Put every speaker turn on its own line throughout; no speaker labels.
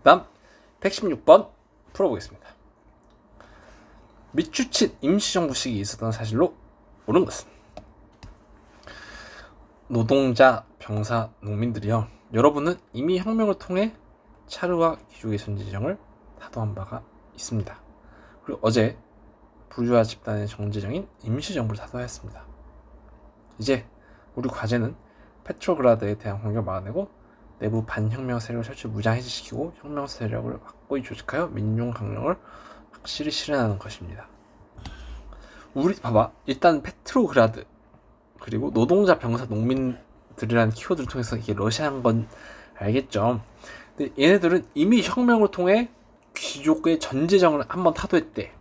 다음 116번 풀어보겠습니다. 미추칫 임시정부식이 있었던 사실로 옳은 것은 노동자, 병사, 농민들이요. 여러분은 이미 혁명을 통해 차르와 귀족의 전제정을 타도한 바가 있습니다. 그리고 어제 부르주아 집단의 정제정인 임시정부를 타도하였습니다. 이제 우리 과제는 페트로그라드에 대한 공격을 막아내고 내부 반혁명 세력을 철저히 무장해제시키고 혁명 세력을 확고히 조직하여 민중강령을 확실히 실현하는 것입니다. 우리 봐봐, 일단 페트로그라드 그리고 노동자, 병사, 농민들이라는 키워드를 통해서 이게 러시아인 건 알겠죠. 근데 얘네들은 이미 혁명을 통해 귀족의 전제정을 한번 타도했대.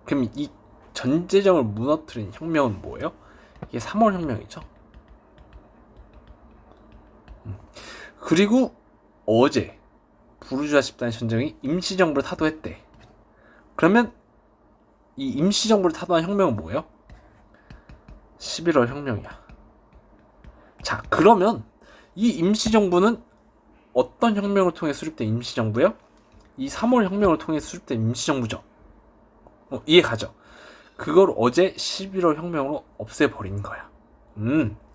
그럼 이 전제정을 무너뜨린 혁명은 뭐예요? 이게 3월 혁명이죠. 그리고 어제 부르주아 집단의 전쟁이 임시정부를 타도했대. 그러면 이 임시정부를 타도한 혁명은 뭐예요? 11월 혁명이야. 자, 그러면 이 임시정부는 어떤 혁명을 통해 수립된 임시정부예요? 이 3월 혁명을 통해 수립된 임시정부죠. 이해 가죠? 그걸 어제 11월 혁명으로 없애버린 거야.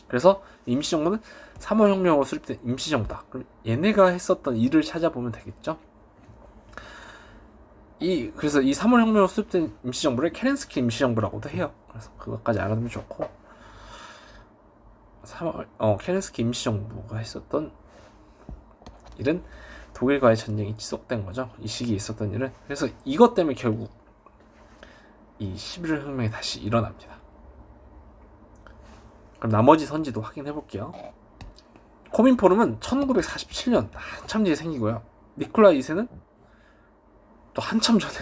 그래서 임시정부는 3월 혁명으로 수립된 임시정부다. 그럼 얘네가 했었던 일을 찾아보면 되겠죠? 그래서 이 3월 혁명으로 수립된 임시정부를 케렌스키 임시정부라고도 해요. 그래서 그것까지 알아두면 좋고, 케렌스키 임시정부가 했었던 일은 독일과의 전쟁이 지속된 거죠. 이 시기에 있었던 일은. 그래서 이것 때문에 결국 이 11월 혁명이 다시 일어납니다. 그럼 나머지 선지도 확인해 볼게요. 코민포름은 1947년 한참 뒤에 생기고요. 니콜라 2세는 또 한참 전에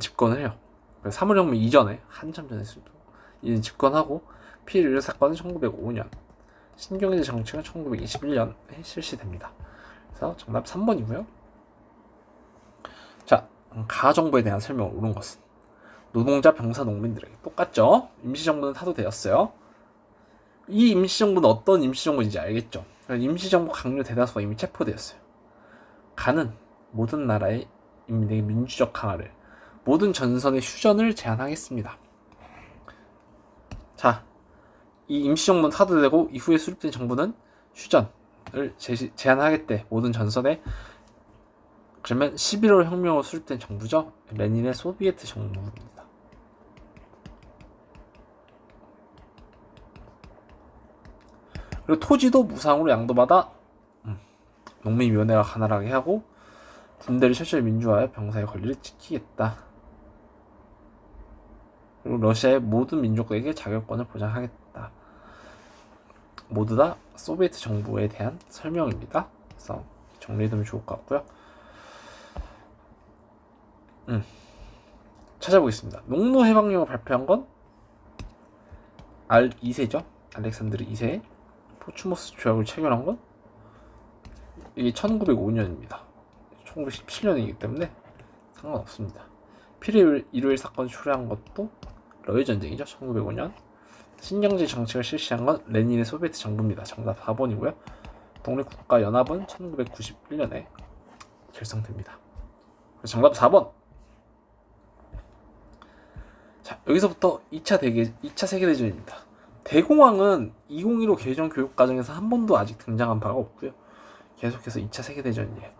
집권을 해요. 3월 혁명 이전에 한참 전에 집권하고 피해를 사건은 1905년, 신경제 정책은 1921년에 실시됩니다. 그래서 정답 3번이고요. 자, 가정부에 대한 설명을 옳은 것은 노동자, 병사, 농민들에게 똑같죠? 임시정부는 타도되었어요. 이 임시정부는 어떤 임시정부인지 알겠죠? 임시정부 강요 대다수가 이미 체포되었어요. 가는 모든 나라의 인민에게 민주적 강화를, 모든 전선의 휴전을 제한하겠습니다. 자, 이 임시정부는 타도되고 이후에 수립된 정부는 휴전을 제한하겠대. 모든 전선에. 그러면 11월 혁명으로 수립된 정부죠. 레닌의 소비에트 정부입니다. 그리고 토지도 무상으로 양도받아 농민위원회가 가난하게 하고 군대를 철저히 민주화하여 병사의 권리를 지키겠다. 그리고 러시아의 모든 민족에게 자결권을 보장하겠다. 모두 다 소비에트 정부에 대한 설명입니다. 그래서 정리해두면 좋을 것 같고요. 찾아보겠습니다. 농노해방령을 발표한 건 R2세죠. 알렉산드르 2세. 포츠모스 조약을 체결한 건 이게 1905년입니다. 1917년이기 때문에 상관없습니다. 피리 일요일 사건을 초래한 것도 러일 전쟁이죠. 1905년. 신경제 정책을 실시한 건 레닌의 소비에트 정부입니다. 정답 4번이고요. 독립국가연합은 1991년에 결성됩니다. 그래서 정답 4번. 자, 여기서부터 2차 세계대전입니다. 대공황은 2015 개정 교육과정에서 한 번도 아직 등장한 바가 없고요. 계속해서 2차 세계대전이에요.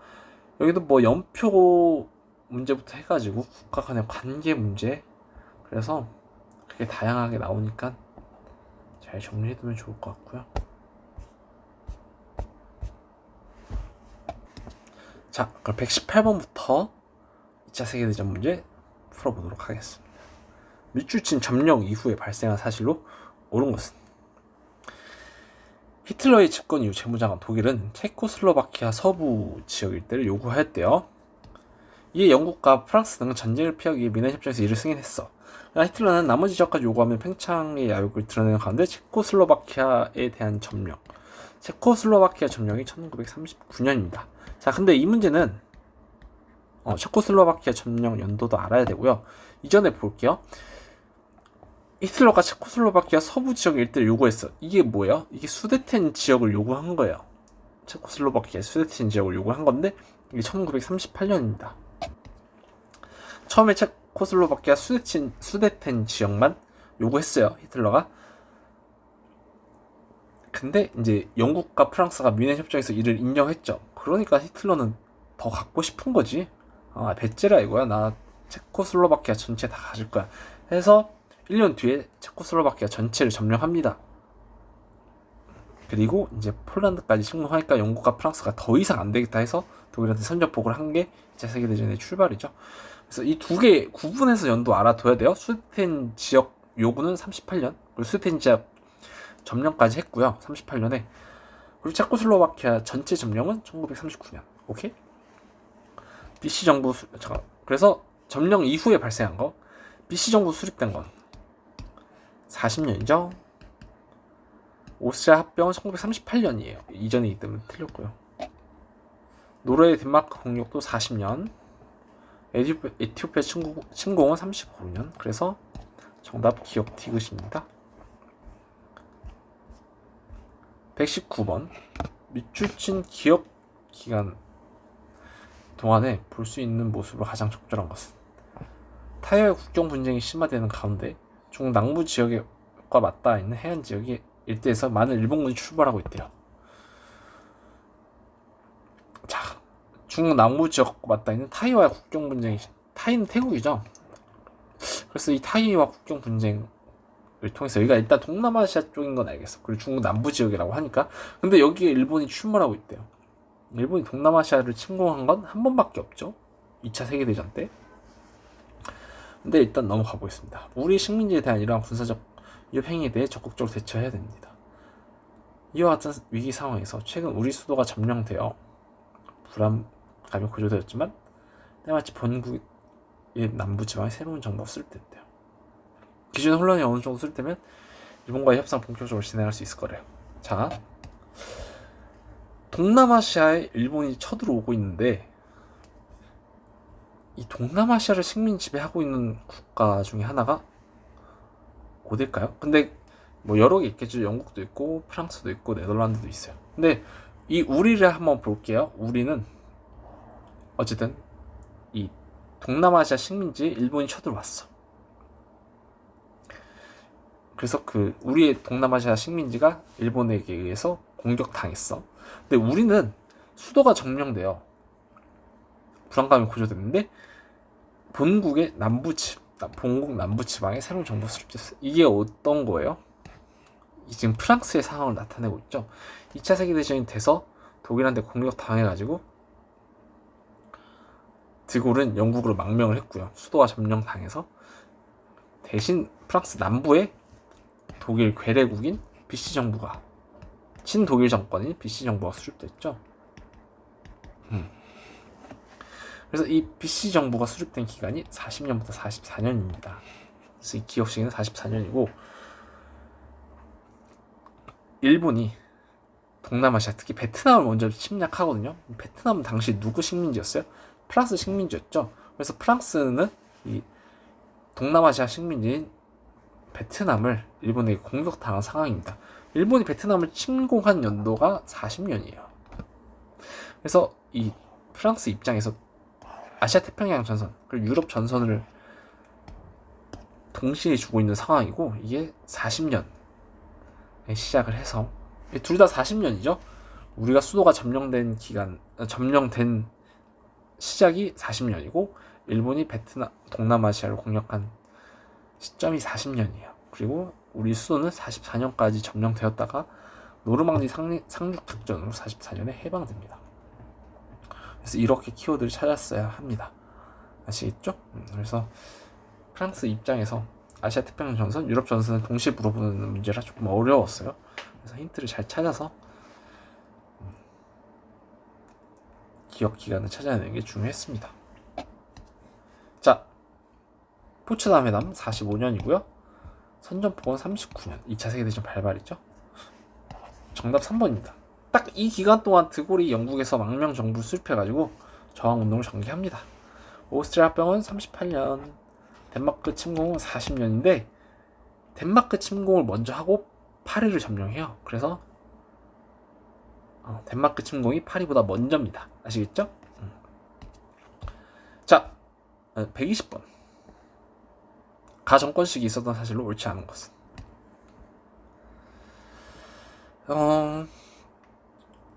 여기도 뭐 연표 문제부터 해가지고 국가 간의 관계 문제, 그래서 그게 다양하게 나오니까 잘 정리해두면 좋을 것 같고요. 자, 그럼 118번부터 2차 세계대전 문제 풀어보도록 하겠습니다. 미추친 점령 이후에 발생한 사실로 옳은 것은 히틀러의 집권 이후 재무장관 독일은 체코슬로바키아 서부 지역 일대를 요구하였대요. 이에 영국과 프랑스 등은 전쟁을 피하기 위해 미네 협정에서 이를 승인했어. 그러나 히틀러는 나머지 지역까지 요구하면 팽창의 야욕을 드러내는 가운데 체코슬로바키아에 대한 점령, 체코슬로바키아 점령이 1939년입니다. 자, 근데 이 문제는 체코슬로바키아 점령 연도도 알아야 되고요. 이전에 볼게요. 히틀러가 체코슬로바키아 서부 지역 일대를 요구했어. 이게 뭐예요? 이게 수데텐 지역을 요구한 거예요. 체코슬로바키아 수데텐 지역을 요구한 건데 이게 1938년입니다. 처음에 체코슬로바키아 수데텐 지역만 요구했어요, 히틀러가. 근데 이제 영국과 프랑스가 뮌헨 협정에서 이를 인정했죠. 그러니까 히틀러는 더 갖고 싶은 거지. 아, 배째라 이거야. 나 체코슬로바키아 전체 다 가질 거야. 해서 1년 뒤에 체코슬로바키아 전체를 점령합니다. 그리고 이제 폴란드까지 침공하니까 영국과 프랑스가 더 이상 안 되겠다 해서 독일한테 선전포고를 한 게 2차 세계대전의 출발이죠. 그래서 이 두 개 구분해서 연도 알아둬야 돼요. 수데텐 지역 요구는 38년, 그리고 수데텐 지역 점령까지 했고요. 38년에. 그리고 체코슬로바키아 전체 점령은 1939년. 오케이? BC 정부 그래서 점령 이후에 발생한 거, BC 정부 수립된 건 40년이죠. 오스트리아 합병은 1938년이에요. 이전이기 때문에 틀렸고요. 노르웨이 덴마크 공격도 40년. 에티오피아 침공은 39년. 그래서 정답 기억 디귿입니다. 119번. 밑줄친 기억 기간 동안에 볼 수 있는 모습으로 가장 적절한 것은 타이와의 국경 분쟁이 심화되는 가운데 중국 남부 지역과 맞닿아 있는 해안 지역이 일대에서 많은 일본군이 출발하고 있대요. 자, 중국 남부 지역과 맞닿아 있는 타이와의 국경 분쟁이, 타이는 태국이죠. 그래서 이 타이와 국경 분쟁을 통해서 여기가 일단 동남아시아 쪽인 건 알겠어. 그리고 중국 남부 지역이라고 하니까. 근데 여기에 일본이 출몰하고 있대요. 일본이 동남아시아를 침공한 건 한 번밖에 없죠. 2차 세계대전 때. 근데 일단 넘어가 보겠습니다. 우리 식민지에 대한 이러한 군사적 위협 행위에 대해 적극적으로 대처해야 됩니다. 이와 같은 위기 상황에서 최근 우리 수도가 점령되어 불안감이 고조되었지만 때마치 본국의 남부지방에 새로운 정부가 수립됐대요. 기존의 혼란이 어느 정도 수립되면 일본과의 협상 본격적으로 진행할 수 있을 거래요. 자, 동남아시아에 일본이 쳐들어오고 있는데 이 동남아시아를 식민 지배하고 있는 국가 중에 하나가 어딜까요? 근데 뭐 여러 개 있겠죠. 영국도 있고 프랑스도 있고 네덜란드도 있어요. 근데 이 우리를 한번 볼게요. 우리는 어쨌든 이 동남아시아 식민지에 일본이 쳐들어왔어. 그래서 그 우리의 동남아시아 식민지가 일본에게 의해서 공격당했어. 근데 우리는 수도가 점령돼요. 불안감이 고조됐는데 본국 남부 지방에 새로운 정부 수립됐어. 이게 어떤 거예요? 지금 프랑스의 상황을 나타내고 있죠. 2차 세계대전이 돼서 독일한테 공격 당해가지고 드골은 영국으로 망명을 했고요. 수도가 점령당해서 대신 프랑스 남부에 독일 괴뢰국인 BC 정부가, 친독일 정권인 BC 정부가 수립됐죠. 그래서 이 BC 정부가 수립된 기간이 40년부터 44년입니다. 그래서 이 기억 시기는 44년이고 일본이 동남아시아, 특히 베트남을 먼저 침략하거든요. 베트남은 당시 누구 식민지였어요? 프랑스 식민지였죠. 그래서 프랑스는 이 동남아시아 식민지인 베트남을 일본에게 공격당한 상황입니다. 일본이 베트남을 침공한 연도가 40년이에요. 그래서 이 프랑스 입장에서 아시아 태평양 전선 그리고 유럽 전선을 동시에 주고 있는 상황이고 이게 40년에 시작을 해서 둘 다 40년이죠. 우리가 수도가 점령된 시작이 40년이고 일본이 베트남 동남아시아를 공격한 시점이 40년이에요. 그리고 우리 수도는 44년까지 점령되었다가 노르망디 상륙 작전으로 44년에 해방됩니다. 그래서 이렇게 키워드를 찾았어야 합니다. 아시겠죠? 그래서 프랑스 입장에서 아시아 태평양 전선, 유럽 전선을 동시에 물어보는 문제라 조금 어려웠어요. 그래서 힌트를 잘 찾아서 기억 기간을 찾아내는 게 중요했습니다. 자, 포츠담 회담 45년이고요. 선전포고는 39년, 2차 세계대전 발발이죠. 정답 3번입니다. 딱 이 기간 동안 드골이 영국에서 망명 정부를 수립해가지고 저항운동을 전개합니다. 오스트리아 합병은 38년, 덴마크 침공은 40년인데 덴마크 침공을 먼저 하고 파리를 점령해요. 그래서 덴마크 침공이 파리보다 먼저입니다. 아시겠죠? 자, 120번. 가정권식이 있었던 사실로 옳지 않은 것은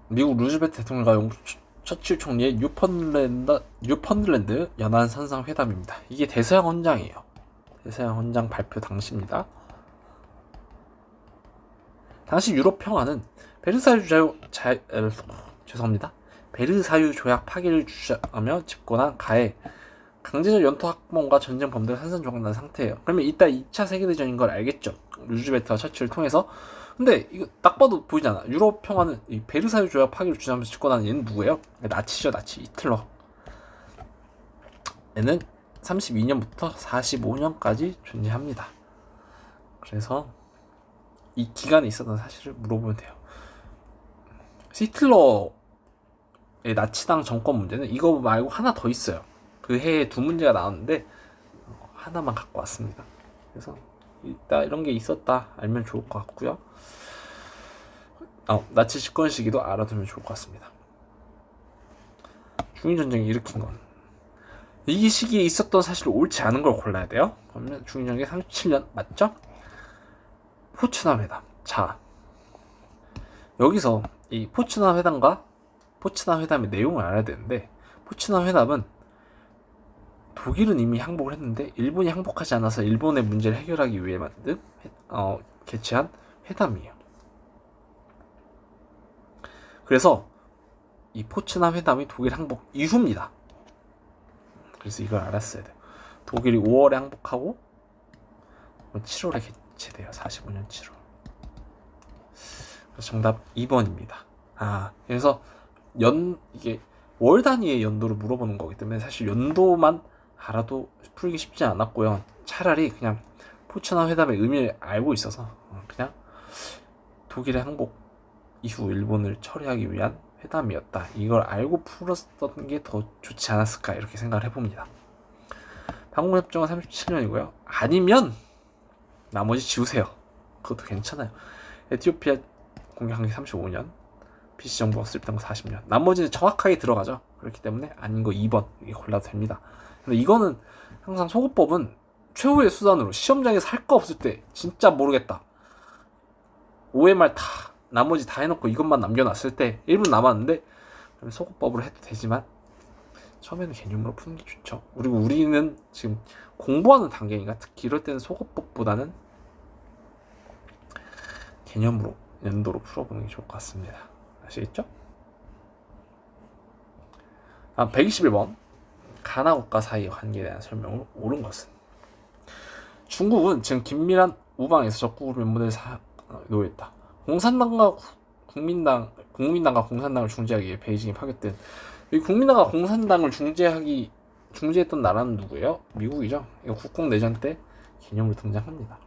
미국 루즈벨트 대통령과 영국 처칠 총리의 뉴펀들랜드 연안 선상 회담입니다. 이게 대서양 헌장이에요. 대서양 헌장 발표 당시입니다. 당시 유럽 평화는 베르사유 조약 파기를 주장하며 집권한 가해 강제적 연토 학mon과 전쟁 범죄를 산산조각난 상태예요. 그러면 이따 2차 세계대전인 걸 알겠죠. 루즈벨트와 처칠을 통해서. 근데 이거 딱 봐도 보이잖아. 유럽 평화는 이 베르사유 조약 파기를 주장하면서 집권하는 얘는 누구예요? 나치죠. 나치. 히틀러. 얘는 32년부터 45년까지 존재합니다. 그래서 이 기간에 있었던 사실을 물어보면 돼요. 히틀러의 나치당 정권 문제는 이거 말고 하나 더 있어요. 그 해에 두 문제가 나왔는데 하나만 갖고 왔습니다. 그래서 이따 이런 게 있었다 알면 좋을 것 같고요. 나치 집권 시기도 알아두면 좋을 것 같습니다. 중일전쟁이 일으킨 건 이 시기에 있었던 사실을 옳지 않은 걸 골라야 돼요. 그러면 중일전쟁이 37년 맞죠? 포츠담 회담. 자, 여기서 이 포츠담 회담의 내용을 알아야 되는데, 포츠담 회담은 독일은 이미 항복을 했는데 일본이 항복하지 않아서 일본의 문제를 해결하기 위해 개최한 회담이에요. 그래서 이 포츠담 회담이 독일 항복 이후입니다. 그래서 이걸 알았어야 돼요. 독일이 5월에 항복하고 7월에 개최돼요. 45년 7월. 그래서 정답 2번입니다. 그래서 이게 월 단위의 연도를 물어보는 거기 때문에 사실 연도만 알아도 풀기 쉽지 않았고요. 차라리 그냥 포츠담 회담의 의미를 알고 있어서 그냥 독일의 항복 이후 일본을 처리하기 위한 회담이었다. 이걸 알고 풀었던 게 더 좋지 않았을까 이렇게 생각을 해봅니다. 방공협정은 37년이고요. 아니면 나머지 지우세요. 그것도 괜찮아요. 에티오피아 공격한 게 35년, BC 정부가 수립된 거 40년. 나머지는 정확하게 들어가죠. 그렇기 때문에 아닌 거 2번 이게 골라도 됩니다. 근데 이거는 항상 소거법은 최후의 수단으로 시험장에서 할 거 없을 때 진짜 모르겠다. OMR 나머지 다 해놓고 이것만 남겨놨을 때 1분 남았는데 그럼 소거법으로 해도 되지만 처음에는 개념으로 푸는 게 좋죠. 그리고 우리는 지금 공부하는 단계니까 특히 이럴 때는 소거법보다는 개념으로 연도로 풀어보는 게 좋을 것 같습니다. 아시겠죠? 121번 가나 국가 사이의 관계에 대한 설명을 옳은 것은 중국은 지금 긴밀한 우방에서 적국을 면모를 노했다. 공산당과 국민당과 공산당을 중재하기 위해 베이징이 파견된 이 국민당과 공산당을 중재했던 나라는 누구예요? 미국이죠. 이거 국共내전 때 개념으로 등장합니다.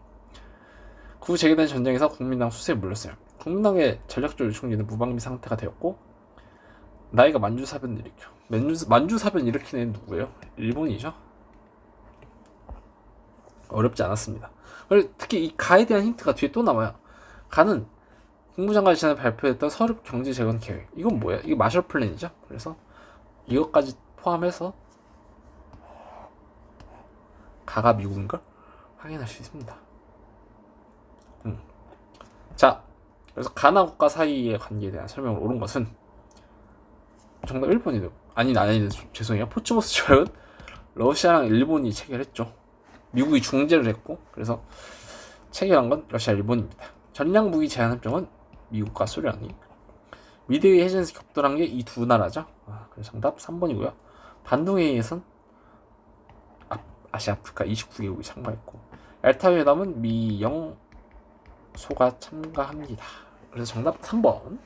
그 후 재개된 전쟁에서 국민당 수세에 물렸어요. 국민당의 전략적 요충지는 무방비 상태가 되었고 나이가 만주사변을 일으켜 만주사변 일으킨 애는 누구예요? 일본이죠. 어렵지 않았습니다. 특히 이 가에 대한 힌트가 뒤에 또 나와요. 가는 국무장관이 지난해 발표했던 서륙 경제 재건 계획. 이건 뭐야? 이게 마셜 플랜이죠. 그래서 이것까지 포함해서 가가 미국인 걸 확인할 수 있습니다. 자, 그래서 가나 국가 사이의 관계에 대한 설명을 옳은 것은 정답 1번이네요. 아니 죄송해요. 포츠모스 조약은 러시아랑 일본이 체결했죠. 미국이 중재를 했고 그래서 체결한 건 러시아 일본입니다. 전략무기 제한 협정은 미국과 소련이 미드웨이 해전에서 격돌한 게 이 두 나라죠. 그래서 정답 3번이고요. 반둥회의에선 아시아 아프리카 29개국이 참가했고 얄타 회담은 미영 소가 참가합니다. 그래서 정답 3번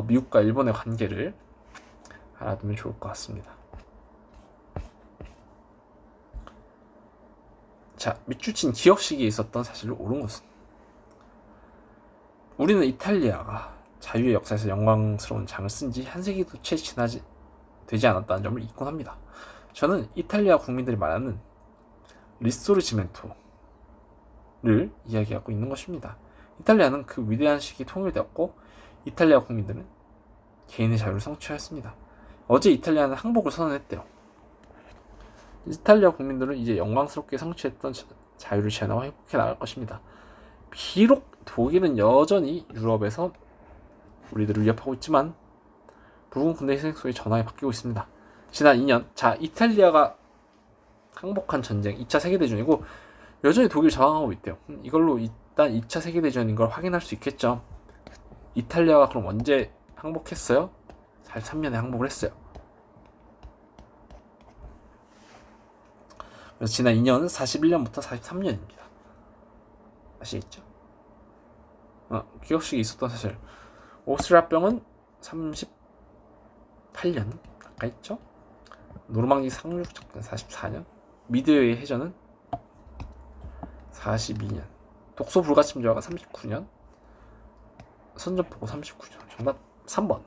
미국과 일본의 관계를 알아두면 좋을 것 같습니다. 자, 미추친 기억 시기에 있었던 사실을 옳은 것은 우리는 이탈리아가 자유의 역사에서 영광스러운 장을 쓴 지 한 세기도 채 되지 않았다는 점을 잊곤 합니다. 저는 이탈리아 국민들이 말하는 리소르지멘토를 이야기하고 있는 것입니다. 이탈리아는 그 위대한 시기에 통일되었고 이탈리아 국민들은 개인의 자유를 성취하였습니다. 어제 이탈리아는 항복을 선언했대요. 이탈리아 국민들은 이제 영광스럽게 성취했던 자유를 지향하고 행복해 나갈 것입니다. 비록 독일은 여전히 유럽에서 우리들을 위협하고 있지만 붉은 군대 희생 속에 전황이 바뀌고 있습니다. 지난 2년, 자, 이탈리아가 항복한 전쟁 2차 세계대전이고 여전히 독일 저항하고 있대요. 이걸로 일단 2차 세계대전인 걸 확인할 수 있겠죠. 이탈리아가 그럼 언제 항복했어요? 43년에 항복을 했어요. 그래서 지난 2년은 41년부터 43년입니다. 아시겠죠? 기억식이 있었던 사실. 오스트리아병은 38년 아까 했죠? 노르망디 상륙 작전 44년, 미드웨이 해전은 42년, 독소 불가침 조약은 39년, 선전포고 39년. 정답 3번.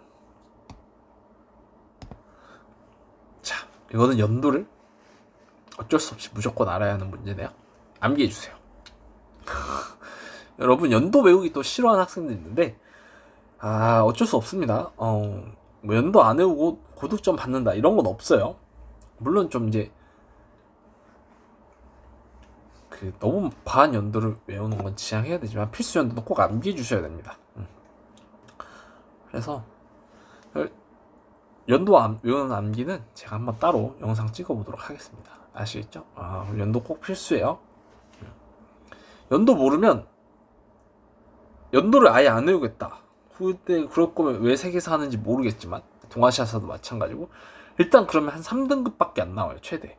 자, 이거는 연도를 어쩔 수 없이 무조건 알아야 하는 문제네요. 암기해주세요. 여러분 연도 외우기 또 싫어하는 학생들 있는데 어쩔 수 없습니다. 뭐 연도 안 외우고 고득점 받는다 이런 건 없어요. 물론 좀 이제 너무 과한 연도를 외우는 건 지양해야 되지만 필수 연도는 꼭 암기해 주셔야 됩니다. 그래서 연도 외우는 암기는 제가 한번 따로 영상 찍어보도록 하겠습니다. 아시겠죠? 연도 꼭 필수예요. 연도 모르면 연도를 아예 안 외우겠다. 그때 그럴 거면 왜 세계사 하는지 모르겠지만 동아시아사도 마찬가지고 일단 그러면 한 3등급밖에 안 나와요. 최대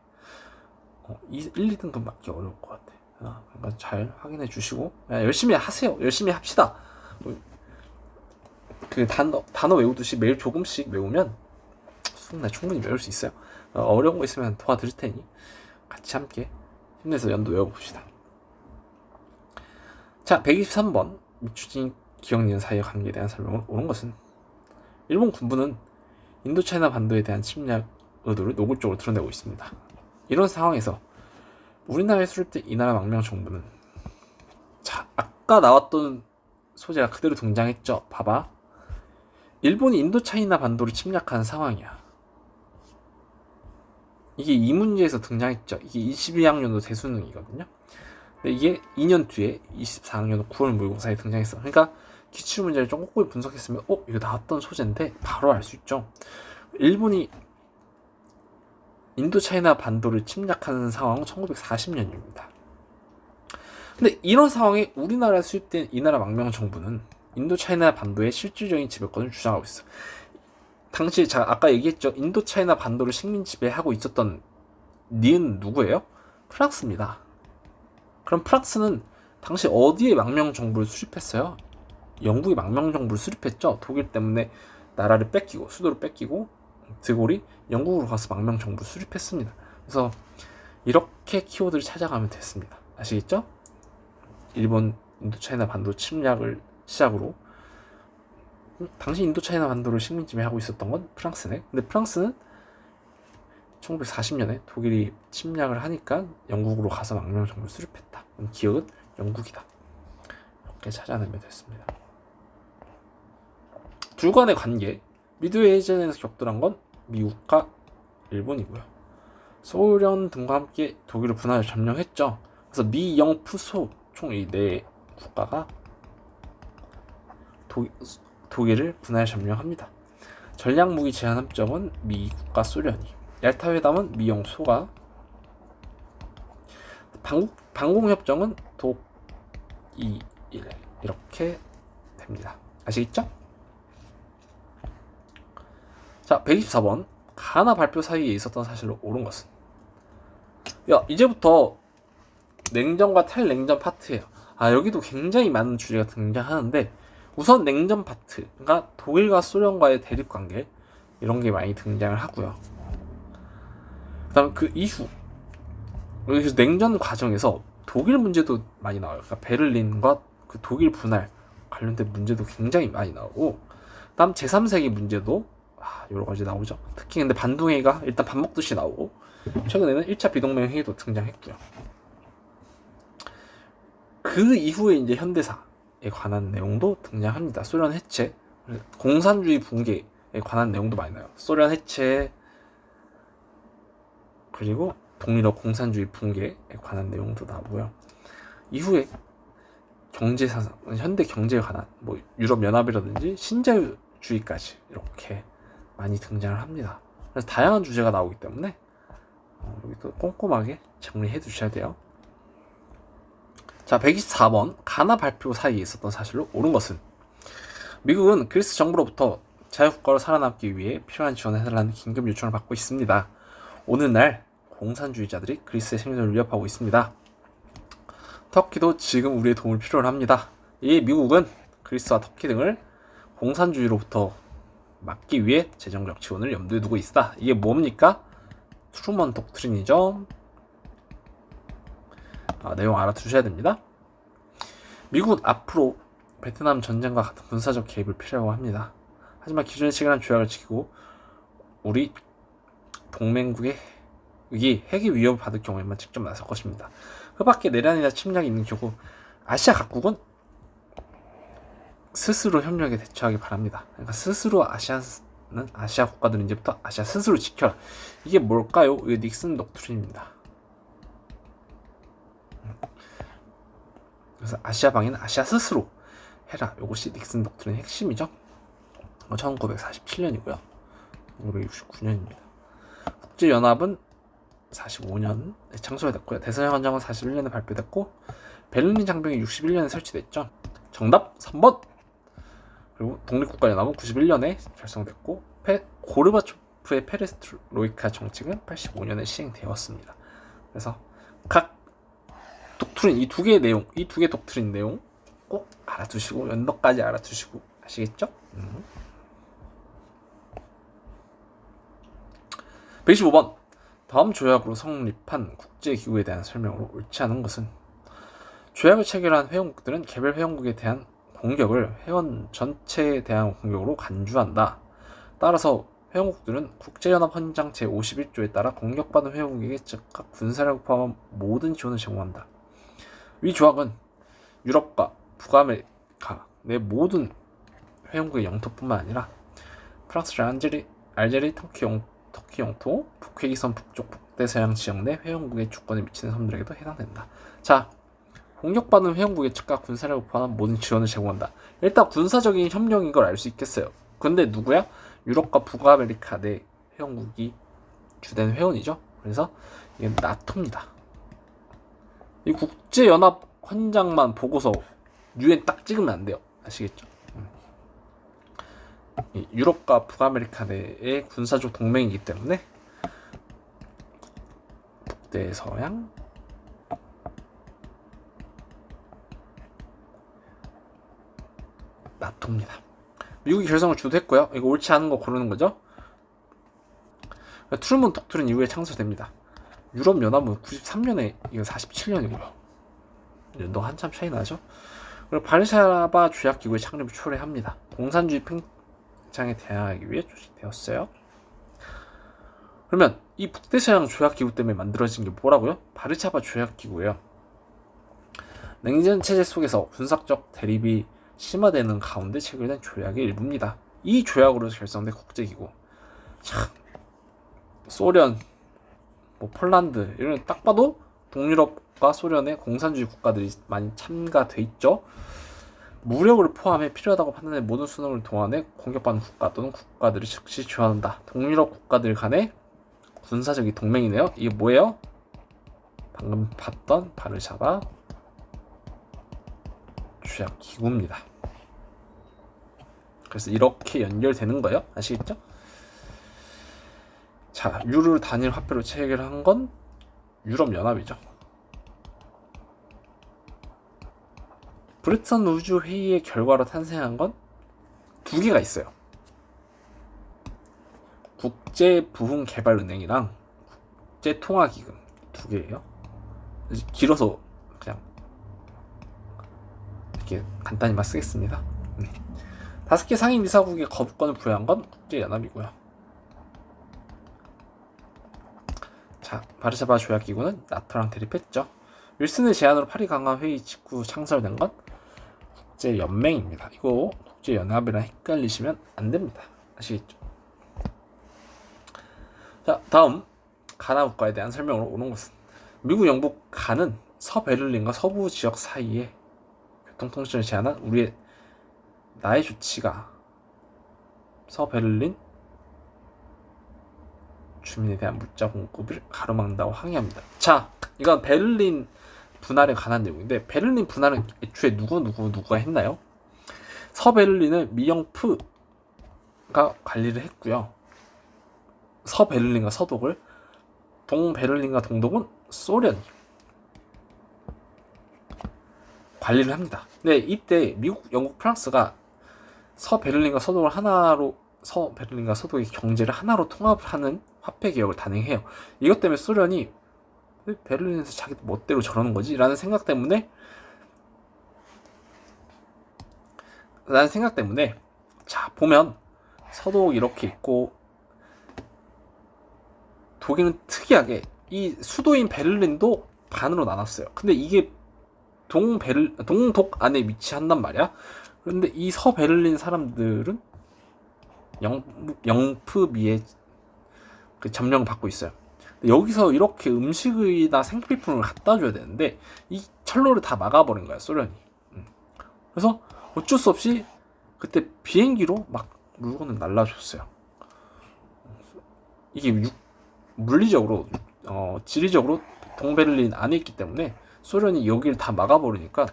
1, 2등급 맞기 어려울 것 같아. 그러니까 잘 확인해 주시고 열심히 하세요. 열심히 합시다. 그 단어 외우듯이 매일 조금씩 외우면 수능날 충분히 외울 수 있어요. 어려운 거 있으면 도와드릴 테니 같이 함께 힘내서 연도 외워봅시다. 자, 123번 미추진 기억 니은 사이의 관계에 대한 설명을 옳은 것은 일본 군부는 인도차이나 반도에 대한 침략 의도를 노골적으로 드러내고 있습니다. 이런 상황에서 우리나라에 수립된 이 나라 망명 정부는 자, 아까 나왔던 소재가 그대로 등장했죠. 봐봐. 일본이 인도차이나 반도를 침략한 상황이야. 이게 이 문제에서 등장했죠. 이게 22학년도 대수능이거든요. 근데 이게 2년 뒤에 24학년 9월 모의고사에 등장했어. 그러니까 기출문제를 좀 꼼꼼히 분석했으면 이거 나왔던 소재인데 바로 알 수 있죠. 일본이 인도차이나 반도를 침략하는 상황은 1940년입니다. 근데 이런 상황에 우리나라에 수입된 이 나라 망명 정부는 인도차이나 반도의 실질적인 지배권을 주장하고 있어. 당시 제가 아까 얘기했죠. 인도차이나 반도를 식민 지배하고 있었던 니은 누구예요? 프랑스입니다. 그럼 프랑스는 당시 어디에 망명 정부를 수립했어요? 영국이 망명 정부를 수립했죠. 독일 때문에 나라를 뺏기고 수도를 뺏기고 드골이 영국으로 가서 망명 정부를 수립했습니다. 그래서 이렇게 키워드를 찾아가면 됐습니다. 아시겠죠? 일본 인도차이나 반도 침략을 시작으로 당시 인도차이나 반도를 식민 지배하고 있었던 건 프랑스네. 근데 프랑스는 1940년에 독일이 침략을 하니까 영국으로 가서 망명 정부를 수립했다. 기억은 영국이다. 이렇게 찾아내면 됐습니다. 둘 간의 관계, 미드웨이 해전에서 격돌한 건 미국과 일본이고요. 소련 등과 함께 독일을 분할해 점령했죠. 그래서 미, 영, 푸소 총 이 네 국가가 독일을 분할 점령합니다. 전략무기 제한 협정은 미국과 소련이, 얄타 회담은 미, 영, 소가, 방공협정은 독, 이, 일 이렇게 됩니다. 아시겠죠? 자, 124번 가나 발표 사이에 있었던 사실로 옳은 것은 이제부터 냉전과 탈냉전 파트예요. 여기도 굉장히 많은 주제가 등장하는데 우선 냉전 파트, 그러니까 독일과 소련과의 대립관계 이런 게 많이 등장을 하고요. 그 다음 그 이후 여기서 냉전 과정에서 독일 문제도 많이 나와요. 그러니까 베를린과 그 독일 분할 관련된 문제도 굉장히 많이 나오고 그 다음 제3세기 문제도 여러 가지 나오죠. 특히 근데 반동회의가 일단 밥 먹듯이 나오고 최근에는 1차 비동맹 회의도 등장했고요. 그 이후에 이제 현대사에 관한 내용도 등장합니다. 소련 해체, 공산주의 붕괴에 관한 내용도 많이 나요. 소련 해체 그리고 동유럽 공산주의 붕괴에 관한 내용도 나오고요. 이후에 경제사상, 현대 경제에 관한 뭐 유럽 연합이라든지 신자유주의까지 이렇게 많이 등장을 합니다. 그래서 다양한 주제가 나오기 때문에 여기도 꼼꼼하게 정리해 두셔야 돼요. 자, 124번 가나 발표 사이에 있었던 사실로 옳은 것은 미국은 그리스 정부로부터 자유국가로 살아남기 위해 필요한 지원을 해달라는 긴급 요청을 받고 있습니다. 오늘날 공산주의자들이 그리스의 생존을 위협하고 있습니다. 터키도 지금 우리의 도움을 필요로 합니다. 이에 미국은 그리스와 터키 등을 공산주의로부터 막기 위해 재정적 지원을 염두에 두고 있다. 이게 뭡니까? 트루먼 독트린이죠. 내용 알아두셔야 됩니다. 미국은 앞으로 베트남 전쟁과 같은 군사적 개입을 필요로 합니다. 하지만 기존에 체결한 조약을 지키고 우리 동맹국의 핵의 위협을 받을 경우에만 직접 나설 것입니다. 그 밖에 내란이나 침략이 있는 경우 아시아 각국은 스스로 협력에 대처하기 바랍니다. 그러니까 스스로 아시아 국가들은 이제부터 아시아 스스로 지켜라. 이게 뭘까요? 이게 닉슨 독트린입니다. 그래서 아시아 방위는 아시아 스스로 해라. 이것이 닉슨 독트린의 핵심이죠. 1947년이고요. 1969년입니다. 국제연합은 45년에 창설이 됐고요. 대서양헌장은 41년에 발표됐고 베를린 장벽이 61년에 설치됐죠. 정답 3번. 그리고 독립국가연합은 91년에 결성됐고 고르바초프의 페레스트로이카 정책은 85년에 시행되었습니다. 그래서 각 독트린 이 두 개의 내용, 이 두 개 독트린 내용 꼭 알아두시고 연도까지 알아두시고 아시겠죠? 125번 다음 조약으로 성립한 국제기구에 대한 설명으로 옳지 않은 것은 조약을 체결한 회원국들은 개별 회원국에 대한 공격을 회원 전체에 대한 공격으로 간주한다. 따라서 회원국들은 국제연합 헌장 제51조에 따라 공격받은 회원국에게 즉각 군사력을 포함한 모든 지원을 제공한다. 이 조약은 유럽과 북아메리카 내 모든 회원국의 영토뿐만 아니라 프랑스, 알제리, 터키 영토, 북회기선 북쪽 북대서양 지역 내 회원국의 주권에 미치는 섬들에게도 해당된다. 자, 공격받은 회원국에 즉각 군사력을 포함한 모든 지원을 제공한다. 일단 군사적인 협력인 걸 알 수 있겠어요. 근데 누구야? 유럽과 북아메리카 내 회원국이 주된 회원이죠. 그래서 이게 나토입니다. 이 국제연합 헌장만 보고서 UN 딱 찍으면 안 돼요. 아시겠죠? 유럽과 북아메리카 내의 군사적 동맹이기 때문에 북대서양 나토입니다. 미국이 결성을 주도했고요. 이거 옳지 않은 거 고르는 거죠. 트루먼 독트린 이후에 창설됩니다. 유럽연합은 93년에 이거 47년이고요. 연도가 한참 차이 나죠. 그리고 바르샤바 조약기구의 창립을 초래합니다. 공산주의 팽창에 대항하기 위해 조직되었어요. 그러면 이 북대서양 조약기구 때문에 만들어진 게 뭐라고요? 바르샤바 조약기구예요. 냉전 체제 속에서 군사적 대립이 심화되는 가운데 체결된 조약의 일부입니다. 이 조약으로 결성된 국제기구. 참, 소련, 폴란드 이런 딱 봐도 동유럽과 소련의 공산주의 국가들이 많이 참가돼 있죠. 무력을 포함해 필요하다고 판단된 모든 수능을 동원해 공격받는 국가 또는 국가들을 즉시 지원한다. 동유럽 국가들 간의 군사적인 동맹이네요. 이게 뭐예요? 방금 봤던 바르샤바 조약 기구입니다. 그래서 이렇게 연결되는 거예요. 아시겠죠? 자, 유로 단일 화폐로 체결한 건 유럽연합이죠. 브레튼 우주 회의의 결과로 탄생한 건 두 개가 있어요. 국제부흥개발은행이랑 국제통화기금 두 개예요. 길어서 그냥 이렇게 간단히만 쓰겠습니다. 5개 상임 이사국의 거부권을 부여한 건 국제연합이고요. 자, 바르샤바 조약기구는 나토랑 대립했죠. 윌슨의 제안으로 파리 강화 회의 직후 창설된 건 국제연맹입니다. 이거 국제연합이랑 헷갈리시면 안 됩니다. 아시겠죠? 자, 다음 가나 국가에 대한 설명으로 오는 것은 미국, 영국, 가는 서베를린과 서부 지역 사이에 교통통신을 제한한 우리의 나의 조치가 서베를린 주민에 대한 물자 공급을 가로막는다고 항의합니다. 자, 이건 베를린 분할에 관한 내용인데 베를린 분할은 애초에 누가 했나요? 서베를린을 미영프가 관리를 했고요. 서베를린과 서독을, 동베를린과 동독은 소련이 관리를 합니다. 근데 이때 미국, 영국, 프랑스가 서베를린과 서독의 경제를 하나로 통합을 하는 화폐 개혁을 단행해요. 이것 때문에 소련이 왜 베를린에서 자기 멋대로 저러는 거지? 라는 생각 때문에 자, 보면 서독 이렇게 있고 독일은 특이하게 이 수도인 베를린도 반으로 나눴어요. 근데 이게 동독 안에 위치한단 말이야. 그런데 이 서베를린 사람들은 영프비의 그 점령을 받고 있어요. 여기서 이렇게 음식이나 생필품을 갖다 줘야 되는데 이 철로를 다 막아버린 거야, 소련이. 그래서 어쩔 수 없이 그때 비행기로 막 물건을 날라줬어요. 이게 물리적으로 지리적으로 동베를린 안에 있기 때문에 소련이 여기를 다 막아버리니까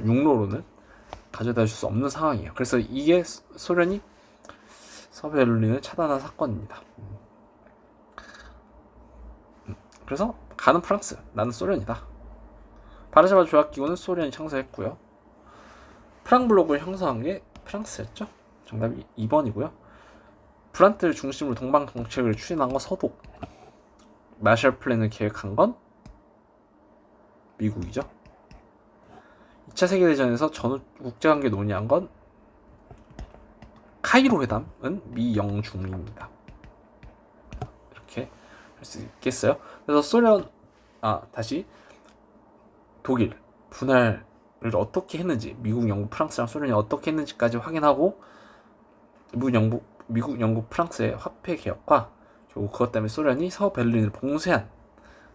육로로는 가져다 줄 수 없는 상황이에요. 그래서 이게 소련이 서베를린을 차단한 사건입니다. 그래서 가는 프랑스, 나는 소련이다. 바르샤바 조약기구는 소련이 창설했고요. 프랑블록을 형성한 게 프랑스였죠. 정답이 2번이고요. 브란트를 중심으로 동방 정책을 추진한 건 서독, 마셜 플랜을 계획한 건 미국이죠. 2차 세계대전에서 전후 국제관계 논의한 건 카이로 회담은 미영중입니다. 이렇게 할 수 있겠어요. 그래서 독일 분할을 어떻게 했는지, 미국, 영국, 프랑스랑 소련이 어떻게 했는지까지 확인하고 미국, 영국, 프랑스의 화폐 개혁과 결국 그것 때문에 소련이 서베를린을 봉쇄한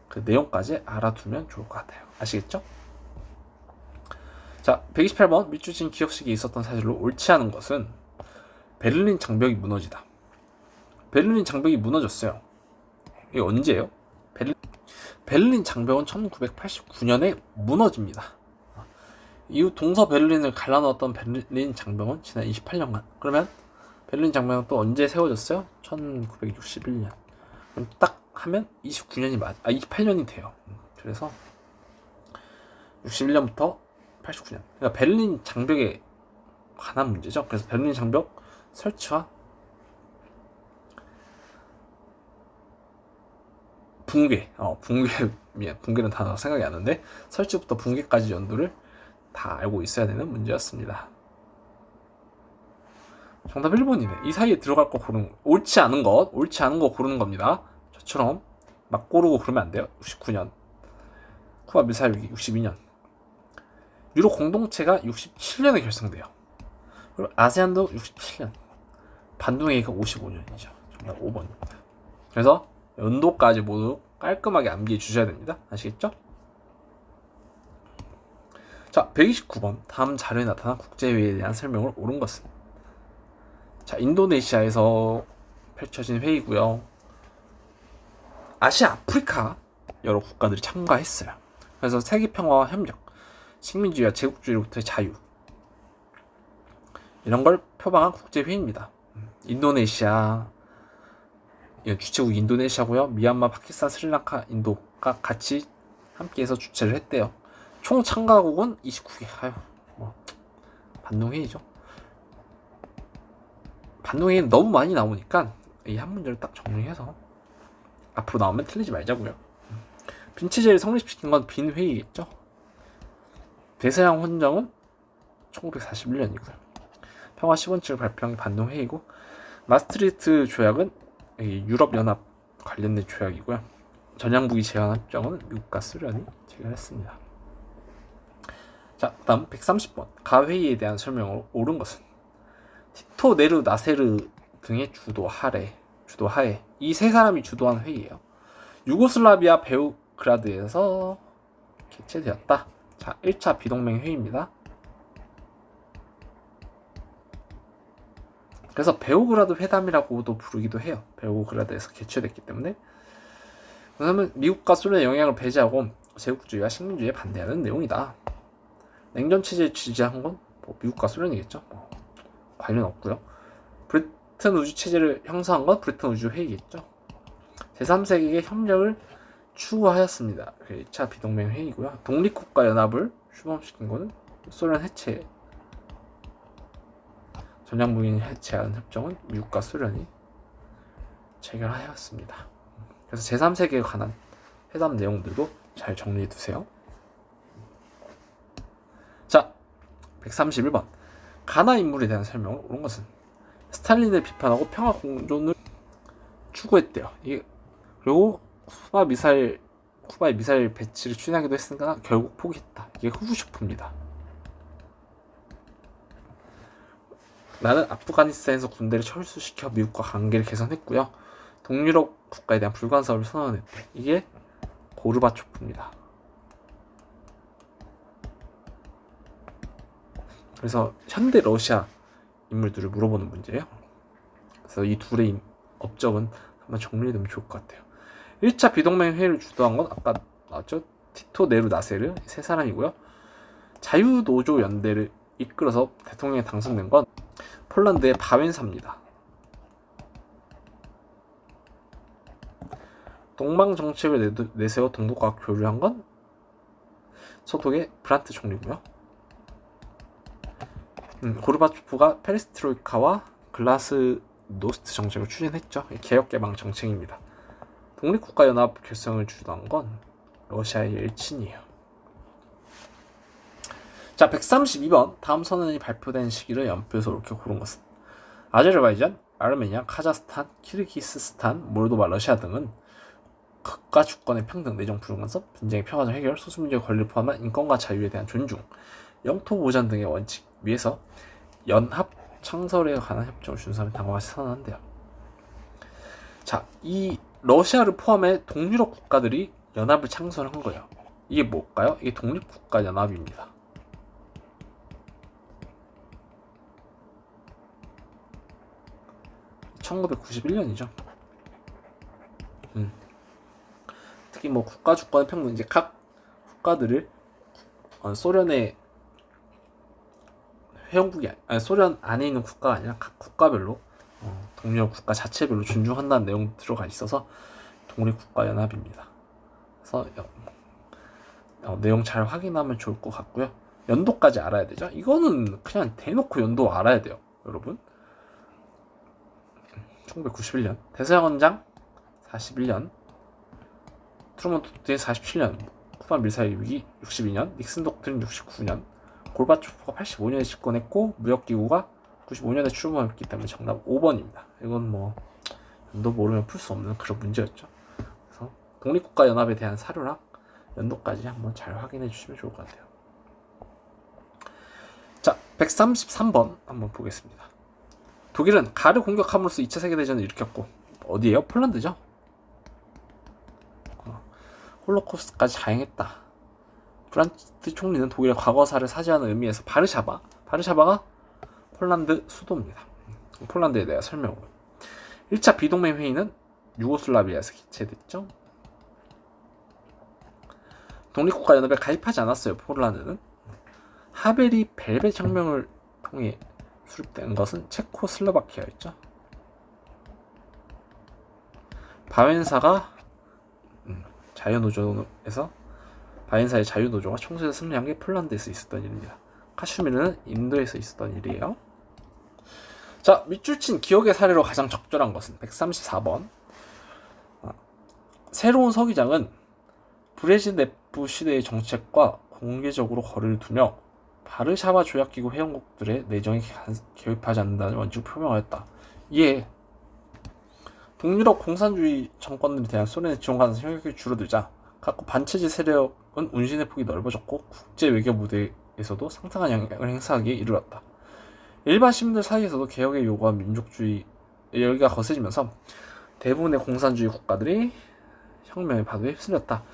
그 내용까지 알아두면 좋을 것 같아요. 아시겠죠? 자, 128번 밑줄진 기억식이 있었던 사실로 옳지 않은 것은 베를린 장벽이 무너지다. 베를린 장벽이 무너졌어요. 이게 언제예요? 베를린 장벽은 1989년에 무너집니다. 이후 동서 베를린을 갈라놓았던 베를린 장벽은 지난 28년간. 그러면 베를린 장벽은 또 언제 세워졌어요? 1961년. 그럼 딱 하면 28년이 돼요. 그래서 61년부터 89년. 그러니까 베를린 장벽에 관한 문제죠. 그래서 베를린 장벽 설치와 붕괴는 단어가 생각이 안 나는데 설치부터 붕괴까지 연도를 다 알고 있어야 되는 문제였습니다. 정답 1번이네. 이 사이에 들어갈 거 고르는, 옳지 않은 거 고르는 겁니다. 저처럼 막 고르고 그러면 안 돼요. 69년 쿠바 미사일 위기 62년, 유럽 공동체가 67년에 결성돼요. 그리고 아세안도 67년, 반둥회의가 55년이죠. 정답 5번입니다. 그래서 연도까지 모두 깔끔하게 암기해 주셔야 됩니다. 아시겠죠? 자, 129번 다음 자료에 나타난 국제회의에 대한 설명을 옳은 것은, 자, 인도네시아에서 펼쳐진 회의고요. 아시아, 아프리카 여러 국가들이 참가했어요. 그래서 세계평화와 협력, 식민주의와 제국주의로부터의 자유, 이런 걸 표방한 국제회의입니다. 인도네시아, 주최국 인도네시아고요. 미얀마, 파키스탄, 스리랑카, 인도가 같이 함께해서 주최를 했대요. 총 참가국은 29개. 반동회의죠. 반동회의는 너무 많이 나오니까 이 한 문제를 딱 정리해서 앞으로 나오면 틀리지 말자고요. 빈체제를 성립시킨 건 빈회의겠죠. 대서양 헌정은 1941년이고요. 평화 10원칙을 발표한 게 반동회의고, 마스트리히트 조약은 유럽연합 관련된 조약이고요. 전향무기 제한 협정은 미국과 소련이 체결했습니다. 자, 다음 130번 가회의에 대한 설명으로 옳은 것은, 티토 네르 나세르 등의 주도 하래 주도하에 이 세 사람이 주도한 회의예요. 유고슬라비아 베오그라드에서 개최되었다. 자, 1차 비동맹 회의입니다. 그래서 베오그라드 회담이라고도 부르기도 해요. 베오그라드에서 개최됐기 때문에. 그러면 미국과 소련의 영향을 배제하고 제국주의와 식민주의에 반대하는 내용이다. 냉전 체제를 지지한 건 뭐 미국과 소련이겠죠. 뭐 관련 없고요. 브레튼 우주 체제를 형성한 건 브레튼 우주 회의겠죠. 제3세계의 협력을 추구하였습니다. 1차 비동맹 회의고요. 독립국가 연합을 출범시킨 것은 소련 해체, 전략무기를 해체하는 협정은 미국과 소련이 체결하였습니다. 그래서 제3세계에 관한 회담 내용들도 잘 정리해 두세요. 자, 131번. 가나 인물에 대한 설명을 옳은 것은 스탈린을 비판하고 평화 공존을 추구했대요. 그리고 쿠바의 미사일 배치를 추진하기도 했으나 결국 포기했다. 이게 후르쇼프입니다. 나는 아프가니스탄에서 군대를 철수시켜 미국과 관계를 개선했고요. 동유럽 국가에 대한 불간섭을 선언했대. 이게 고르바초프입니다. 그래서 현대 러시아 인물들을 물어보는 문제예요. 그래서 이 둘의 업적은 한번 정리해두면 좋을 것 같아요. 1차 비동맹 회의를 주도한 건 아까 나왔죠? 티토 네루 나세르 세 사람이고요. 자유노조 연대를 이끌어서 대통령에 당선된 건 폴란드의 바웬사입니다. 동방 정책을 내세워 동독과 교류한 건 소독의 브란트 총리고요. 고르바초프가 페레스트로이카와 글라스노스트 정책을 추진했죠. 개혁개방 정책입니다. 독립국가연합 결성을 주도한 건 러시아의 옐친이에요. 자, 132번. 다음 선언이 발표된 시기를 연표해서 이렇게 고른 것은 아제르바이잔, 아르메니아, 카자흐스탄, 키르기스스탄, 몰도바, 러시아 등은 국가 주권의 평등, 내정 불간섭, 분쟁의 평화적 해결, 소수민족의 권리를 포함한 인권과 자유에 대한 존중, 영토 보전 등의 원칙 위에서 연합 창설에 관한 협정을 준수하며 당과같이 선언한대요. 자, 이 러시아를 포함해 동유럽 국가들이 연합을 창설한 거예요. 이게 뭘까요? 이게 독립국가 연합입니다. (1991년이죠) 특히 뭐 국가 주권의 평등, 이제 각 국가들을 소련의 회원국이 소련 안에 있는 국가가 아니라 각 국가별로 동유럽 국가 자체별로 존중한다는 내용 들어가 있어서 독립국가 연합입니다. 그래서 내용 잘 확인하면 좋을 것 같고요. 연도까지 알아야 되죠. 이거는 그냥 대놓고 연도 알아야 돼요, 여러분. 1991년 대서양원장 41년, 트루먼 독트린 47년, 쿠바 밀사일 위기 62년, 닉슨 독트린 69년, 골바초프가 85년에 집권했고 무역기구가 95년에 출범했기 때문에 정답 5번입니다. 이건 뭐 연도 모르면 풀 수 없는 그런 문제였죠. 그래서 독립국가 연합에 대한 사료랑 연도까지 한번 잘 확인해 주시면 좋을 것 같아요. 자, 133번 한번 보겠습니다. 독일은 가를 공격함으로써 2차 세계대전을 일으켰고 어디에요? 폴란드죠. 홀로코스트까지 자행했다. 브란트 총리는 독일의 과거사를 사죄하는 의미에서 바르샤바가 폴란드 수도입니다. 폴란드에 대한 설명으로 1차 비동맹 회의는 유고슬라비아에서 개최됐죠. 독립국가 연합에 가입하지 않았어요. 폴란드는. 하벨이 벨벳 혁명을 통해 수립된 것은 체코슬로바키아였죠. 바웬사가 자유노조에서 바웬사의 자유노조가 총선에서 승리한 게 폴란드에서 있었던 일입니다. 카슈미르는 인도에서 있었던 일이에요. 자, 밑줄 친 기억의 사례로 가장 적절한 것은 134번. 새로운 서기장은 브레즈네프 시대의 정책과 공개적으로 거리를 두며 바르샤바 조약기구 회원국들의 내정에 개입하지 않는다는 원칙을 표명하였다. 이에 동유럽 공산주의 정권들에 대한 소련의 지원하는 영향력이 줄어들자 각국 반체제 세력은 운신의 폭이 넓어졌고 국제 외교 무대에서도 상당한 영향을 행사하기에 이르렀다. 일반 시민들 사이에서도 개혁의 요구와 민족주의 열기가 거세지면서 대부분의 공산주의 국가들이 혁명의 파도에 휩쓸렸다.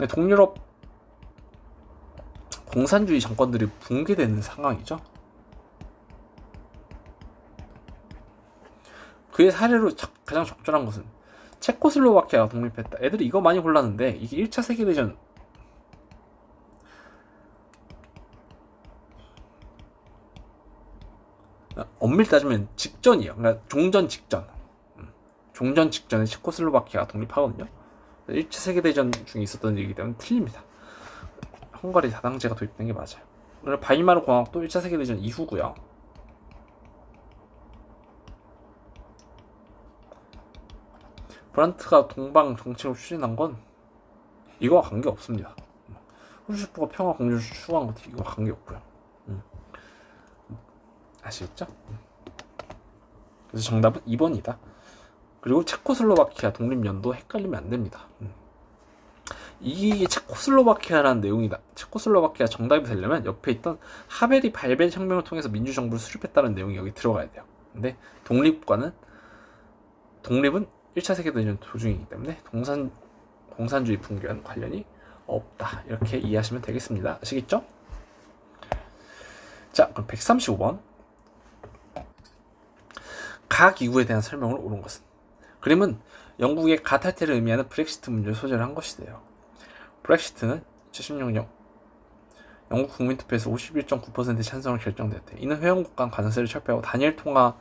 동유럽 공산주의 정권들이 붕괴되는 상황이죠. 그의 사례로 가장 적절한 것은 체코슬로바키아가 독립했다. 애들이 이거 많이 골랐는데 이게 1차 세계대전 엄밀히 따지면 직전이에요. 그러니까 종전 직전. 종전 직전에 체코슬로바키아가 독립하거든요. 1차 세계대전 중에 있었던 일이기 때문에 틀립니다. 헝가리 다당제가 도입된 게 맞아요. 그리고 바이마르 공화국도 1차 세계대전 이후고요. 브란트가 동방 정책을 추진한 건 이거와 관계 없습니다. 후르시초프가 평화 공조를 추구한 것도 이거와 관계 없고요. 아시겠죠? 그래서 정답은 2번이다. 그리고 체코슬로바키아 독립연도 헷갈리면 안 됩니다. 이게 체코슬로바키아라는 내용이다. 체코슬로바키아 정답이 되려면 옆에 있던 하베리 발벨 혁명을 통해서 민주정부를 수립했다는 내용이 여기 들어가야 돼요. 근데 독립은 1차 세계대전 도중이기 때문에 공산주의 붕괴와는 관련이 없다. 이렇게 이해하시면 되겠습니다. 아시겠죠? 자, 그럼 135번. 가기구에 대한 설명을 옳은 것은? 그림은 영국의 가탈퇴를 의미하는 브렉시트 문제를 소재로 한 것이래요. 브렉시트는 2016년 영국 국민투표에서 51.9%의 찬성을 결정되었대. 이는 회원국 간 관세를 철폐하고 단일 통화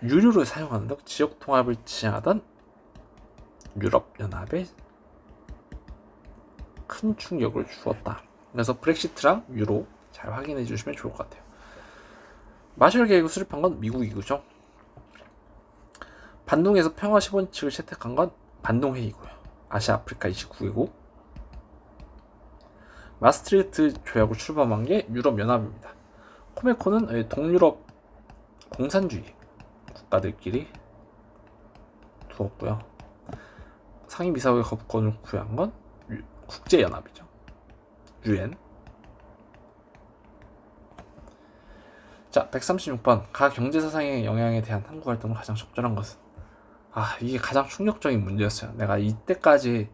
유료를 사용하는 등 지역 통합을 지향하던 유럽연합에 큰 충격을 주었다. 그래서 브렉시트랑 유로 잘 확인해 주시면 좋을 것 같아요. 마셜 계획을 수립한 건 미국이고죠. 반동에서 평화 10원칙을 채택한 건 반동회의고요. 아시아 아프리카 29개국. 마스트리히트 조약을 출범한 게 유럽연합입니다. 코메코는 동유럽 공산주의 국가들끼리 두었고요. 상임이사회 거부권을 부여한 건 국제연합이죠. UN. 자, 136번. 가경제사상의 영향에 대한 탐구활동을 가장 적절한 것은? 이게 가장 충격적인 문제였어요. 내가 이때까지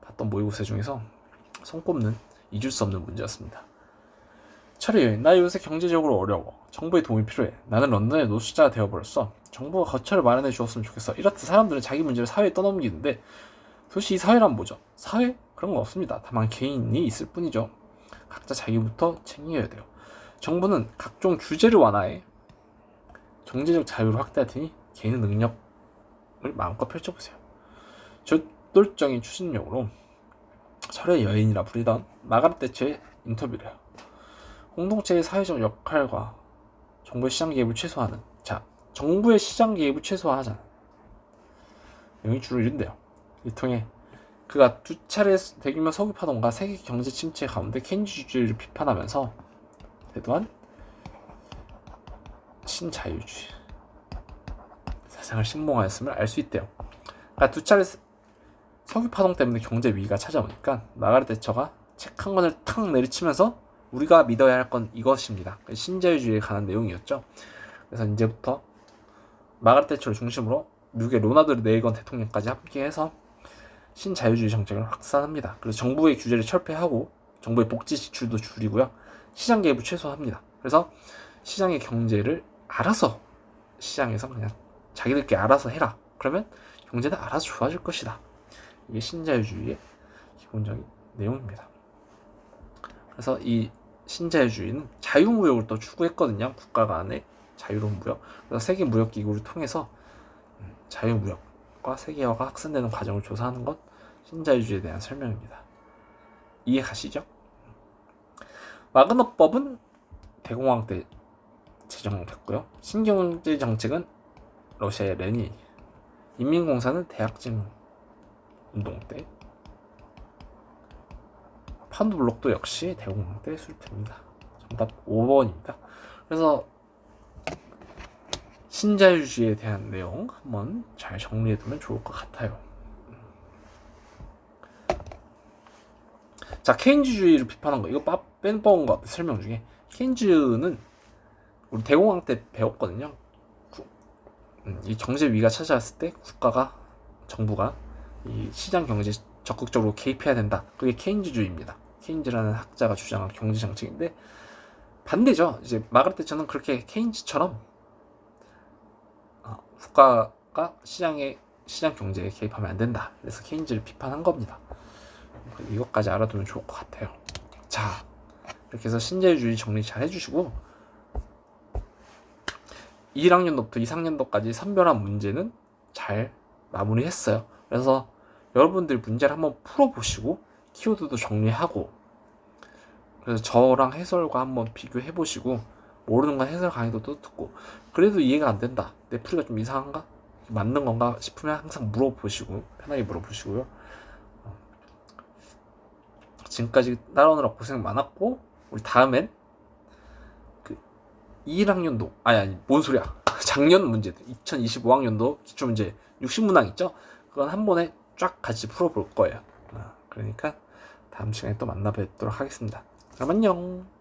봤던 모의고사 중에서 손꼽는 잊을 수 없는 문제였습니다. 철이, 나 요새 경제적으로 어려워. 정부의 도움이 필요해. 나는 런던의 노숙자가 되어버렸어. 정부가 거처를 마련해 주었으면 좋겠어. 이렇듯 사람들은 자기 문제를 사회에 떠넘기는데 도대체 이 사회란 뭐죠? 사회? 그런 건 없습니다. 다만 개인이 있을 뿐이죠. 각자 자기부터 챙겨야 돼요. 정부는 각종 규제를 완화해 경제적 자유를 확대할 테니 개인의 능력을 마음껏 펼쳐보세요. 저돌적인 추진력으로 철의 여인이라 부리던 마가렛 대처의 인터뷰를 해요. 공동체의 사회적 역할과 정부의 시장 개입을 최소화하는. 자, 정부의 시장 개입을 최소화하자는 내용이 주로 이른데요. 이 통해 그가 두 차례 대규모 석유 파동과 세계 경제 침체 가운데 케인즈주의를 비판하면서 대도한 신자유주의 사상을 신봉하였음을 알 수 있대요. 그러니까 두 차례 석유 파동 때문에 경제 위기가 찾아오니까 마가렛 대처가 책 한 권을 탁 내리치면서 우리가 믿어야 할 건 이것입니다. 신자유주의에 관한 내용이었죠. 그래서 이제부터 마가렛 대처를 중심으로 미국의 로나드 레이건 대통령까지 함께해서 신자유주의 정책을 확산합니다. 그래서 정부의 규제를 철폐하고 정부의 복지 지출도 줄이고요. 시장 개입을 최소화합니다. 그래서 시장의 경제를 알아서 시장에서 그냥 자기들끼리 알아서 해라. 그러면 경제는 알아서 좋아질 것이다. 이게 신자유주의의 기본적인 내용입니다. 그래서 이 신자유주의는 자유무역을 또 추구했거든요. 국가 간의 자유로운 무역. 그래서 세계무역기구를 통해서 자유무역과 세계화가 확산되는 과정을 조사하는 것, 신자유주의에 대한 설명입니다. 이해 가시죠? 마그너법은 대공황 때 제정됐고요. 신경제정책은 러시아의 레닌, 인민공사는 대학증 운동 때, 파운드블록도 역시 대공황 때 수립됩니다. 정답 5번입니다. 그래서 신자유주의에 대한 내용 한번 잘 정리해두면 좋을 것 같아요. 자, 케인즈주의를 비판한 거, 이거 빼먹은 것 같아요. 설명 중에. 케인즈는 우리 대공황 때 배웠거든요. 이 경제 위기가 찾아왔을 때 정부가 이 시장 경제에 적극적으로 개입해야 된다. 그게 케인즈주의입니다. 케인즈라는 학자가 주장한 경제 정책인데 반대죠. 이제 마가렛 대처는 그렇게 케인즈처럼 국가가 시장 경제에 개입하면 안 된다. 그래서 케인즈를 비판한 겁니다. 이것까지 알아두면 좋을 것 같아요. 자, 이렇게 해서 신자유주의 정리 잘 해주시고 1학년도부터 2학년도까지 선별한 문제는 잘 마무리했어요. 그래서 여러분들 문제를 한번 풀어보시고 키워드도 정리하고 그래서 저랑 해설과 한번 비교해보시고 모르는 건 해설 강의도 또 듣고 그래도 이해가 안 된다. 내 풀이가 좀 이상한가? 맞는 건가 싶으면 항상 물어보시고 편하게 물어보시고요. 지금까지 따라오느라 고생 많았고 우리 다음엔 그 1학년도 아니 뭔 소리야 작년 문제들 2025학년도 기출문제 60문항 있죠? 그건 한 번에 쫙 같이 풀어볼 거예요. 그러니까 다음 시간에 또 만나 뵙도록 하겠습니다. 그럼 안녕.